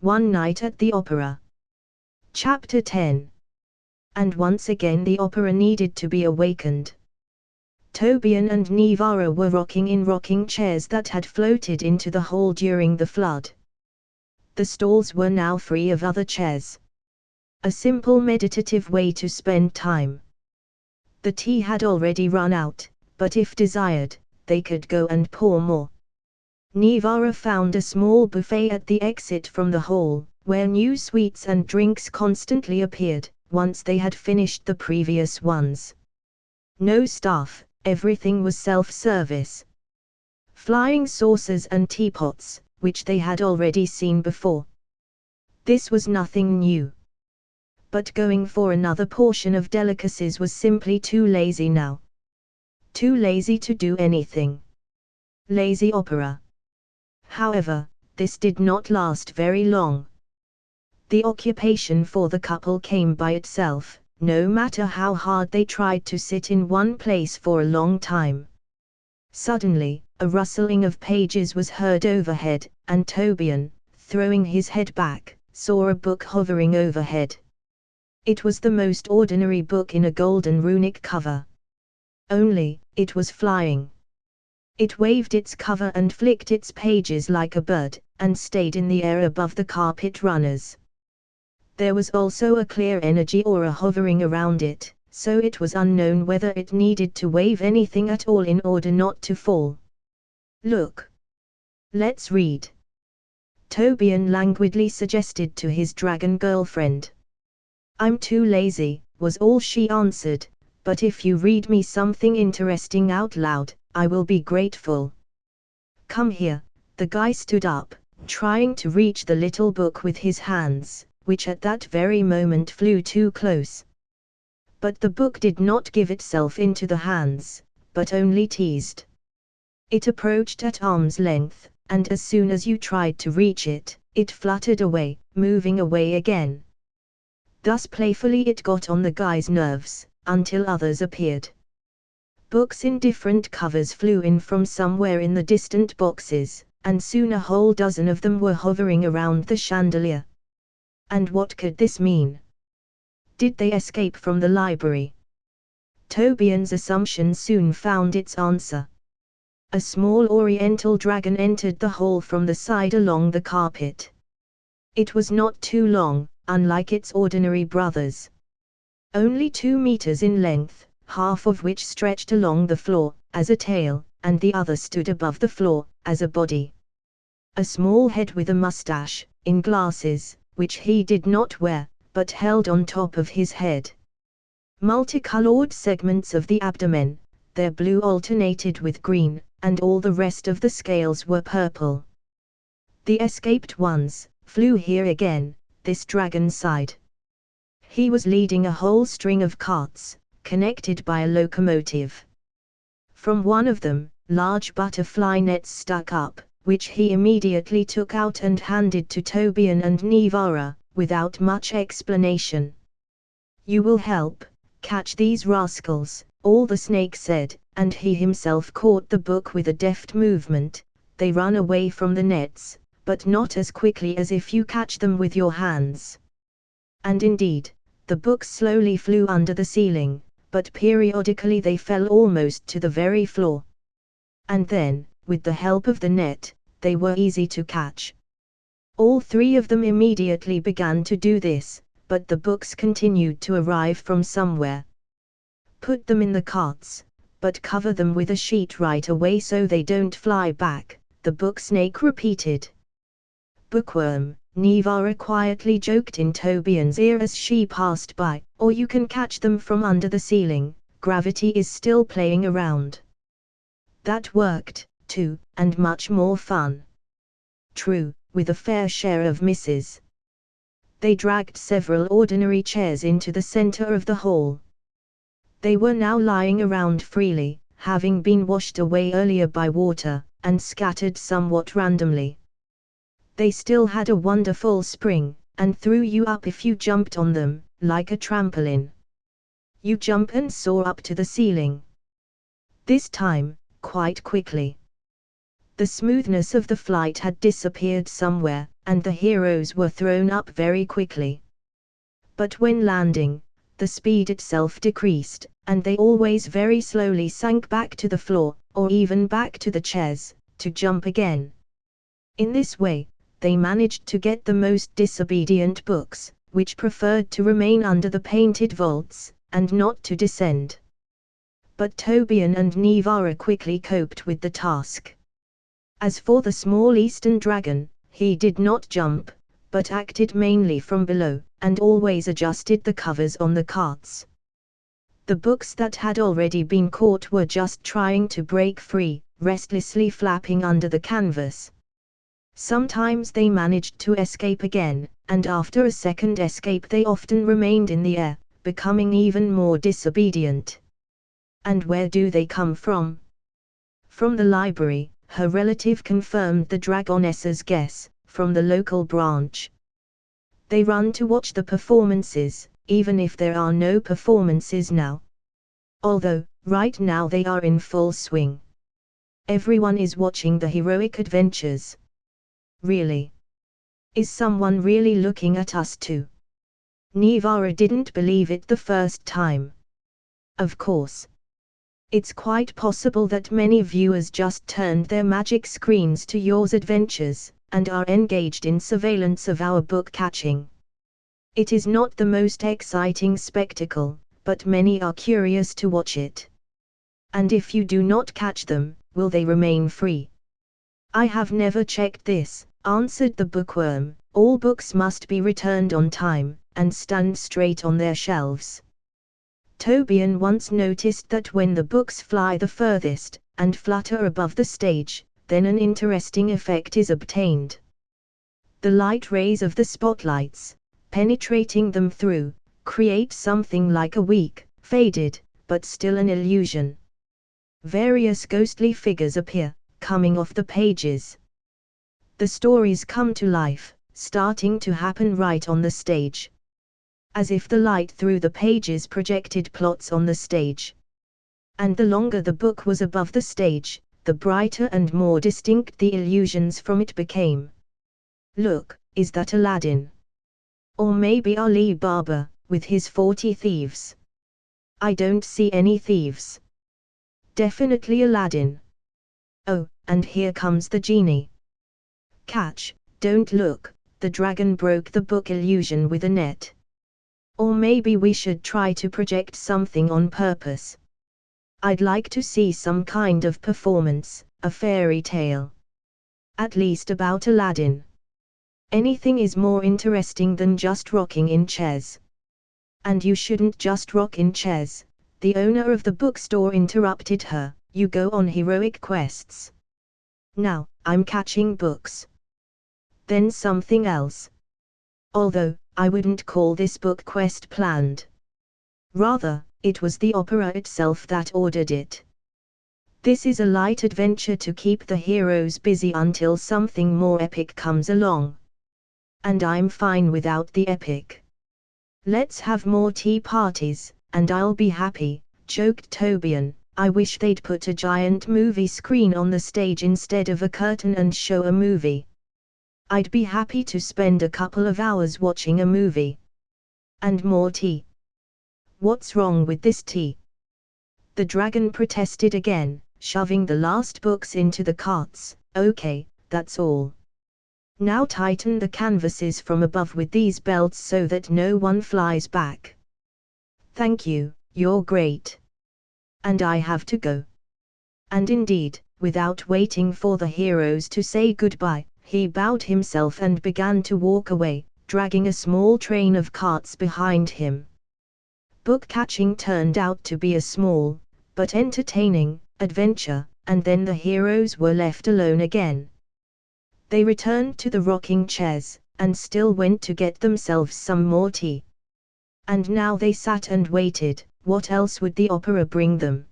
One Night at the Opera. Chapter 10. And once again the opera needed to be awakened. Tobian and Nivara were rocking in rocking chairs that had floated into the hall during the flood. The stalls were now free of other chairs. A simple meditative way to spend time. The tea had already run out, but if desired, they could go and pour more. Nivara found a small buffet at the exit from the hall, where new sweets and drinks constantly appeared, once they had finished the previous ones. No staff, everything was self-service. Flying saucers and teapots, which they had already seen before. This was nothing new. But going for another portion of delicacies was simply too lazy now. Too lazy to do anything. Lazy opera. However, this did not last very long. The occupation for the couple came by itself, no matter how hard they tried to sit in one place for a long time. Suddenly, a rustling of pages was heard overhead, and Tobian, throwing his head back, saw a book hovering overhead. It was the most ordinary book in a golden runic cover. Only, it was flying. It waved its cover and flicked its pages like a bird, and stayed in the air above the carpet runners. There was also a clear energy aura hovering around it, so it was unknown whether it needed to wave anything at all in order not to fall. Look. Let's read. Tobian languidly suggested to his dragon girlfriend. I'm too lazy, was all she answered, but if you read me something interesting out loud, I will be grateful. Come here. The guy stood up, trying to reach the little book with his hands, which at that very moment flew too close. But the book did not give itself into the hands, but only teased. It approached at arm's length, and as soon as you tried to reach it, it fluttered away, moving away again. Thus playfully it got on the guy's nerves, until others appeared. Books in different covers flew in from somewhere in the distant boxes, and soon a whole dozen of them were hovering around the chandelier. And what could this mean? Did they escape from the library? Tobian's assumption soon found its answer. A small oriental dragon entered the hall from the side along the carpet. It was not too long, unlike its ordinary brothers. Only 2 meters in length, half of which stretched along the floor, as a tail, and the other stood above the floor, as a body. A small head with a mustache, in glasses, which he did not wear, but held on top of his head. Multicolored segments of the abdomen, their blue alternated with green, and all the rest of the scales were purple. The escaped ones flew here again, this dragon sighed. He was leading a whole string of carts, connected by a locomotive. From one of them, large butterfly nets stuck up, which he immediately took out and handed to Tobian and Nivara, without much explanation. You will help catch these rascals, all the snake said, and he himself caught the book with a deft movement. They run away from the nets, but not as quickly as if you catch them with your hands. And indeed, the books slowly flew under the ceiling, but periodically they fell almost to the very floor. And then, with the help of the net, they were easy to catch. All 3 of them immediately began to do this, but the books continued to arrive from somewhere. Put them in the carts, but cover them with a sheet right away so they don't fly back, the book snake repeated. Bookworm, Nivara quietly joked in Tobian's ear as she passed by, or you can catch them from under the ceiling, gravity is still playing around. That worked, too, and much more fun. True, with a fair share of misses. They dragged several ordinary chairs into the center of the hall. They were now lying around freely, having been washed away earlier by water, and scattered somewhat randomly. They still had a wonderful spring, and threw you up if you jumped on them, like a trampoline. You jump and soar up to the ceiling. This time, quite quickly. The smoothness of the flight had disappeared somewhere, and the heroes were thrown up very quickly. But when landing, the speed itself decreased, and they always very slowly sank back to the floor, or even back to the chairs, to jump again. In this way, they managed to get the most disobedient books, which preferred to remain under the painted vaults, and not to descend. But Tobian and Nivara quickly coped with the task. As for the small eastern dragon, he did not jump, but acted mainly from below, and always adjusted the covers on the carts. The books that had already been caught were just trying to break free, restlessly flapping under the canvas. Sometimes they managed to escape again, and after a second escape they often remained in the air, becoming even more disobedient. And where do they come from? From the library, her relative confirmed the dragoness's guess, from the local branch. They run to watch the performances, even if there are no performances now. Although, right now they are in full swing. Everyone is watching the heroic adventures. Really? Is someone really looking at us too? Nivara didn't believe it the first time. Of course. It's quite possible that many viewers just turned their magic screens to yours adventures, and are engaged in surveillance of our book catching. It is not the most exciting spectacle, but many are curious to watch it. And if you do not catch them, will they remain free? I have never checked this, answered the bookworm. All books must be returned on time, and stand straight on their shelves. Tobian once noticed that when the books fly the furthest, and flutter above the stage, then an interesting effect is obtained. The light rays of the spotlights, penetrating them through, create something like a weak, faded, but still an illusion. Various ghostly figures appear, coming off the pages. The stories come to life, starting to happen right on the stage. As if the light through the pages projected plots on the stage. And the longer the book was above the stage, the brighter and more distinct the illusions from it became. Look, is that Aladdin? Or maybe Ali Baba, with his 40 thieves? I don't see any thieves. Definitely Aladdin. Oh, and here comes the genie. Catch, don't look, the dragon broke the book illusion with a net. Or maybe we should try to project something on purpose. I'd like to see some kind of performance, a fairy tale. At least about Aladdin. Anything is more interesting than just rocking in chairs. And you shouldn't just rock in chairs, the owner of the bookstore interrupted her, you go on heroic quests. Now, I'm catching books. Then something else. Although, I wouldn't call this book quest planned. Rather, it was the opera itself that ordered it. This is a light adventure to keep the heroes busy until something more epic comes along. And I'm fine without the epic. Let's have more tea parties, and I'll be happy, joked Tobian. I wish they'd put a giant movie screen on the stage instead of a curtain and show a movie. I'd be happy to spend a couple of hours watching a movie. And more tea. What's wrong with this tea? The dragon protested again, shoving the last books into the carts. Okay, that's all. Now tighten the canvases from above with these belts so that no one flies back. Thank you, you're great. And I have to go. And indeed, without waiting for the heroes to say goodbye, he bowed himself and began to walk away, dragging a small train of carts behind him. Book catching turned out to be a small, but entertaining, adventure, and then the heroes were left alone again. They returned to the rocking chairs, and still went to get themselves some more tea. And now they sat and waited, what else would the opera bring them?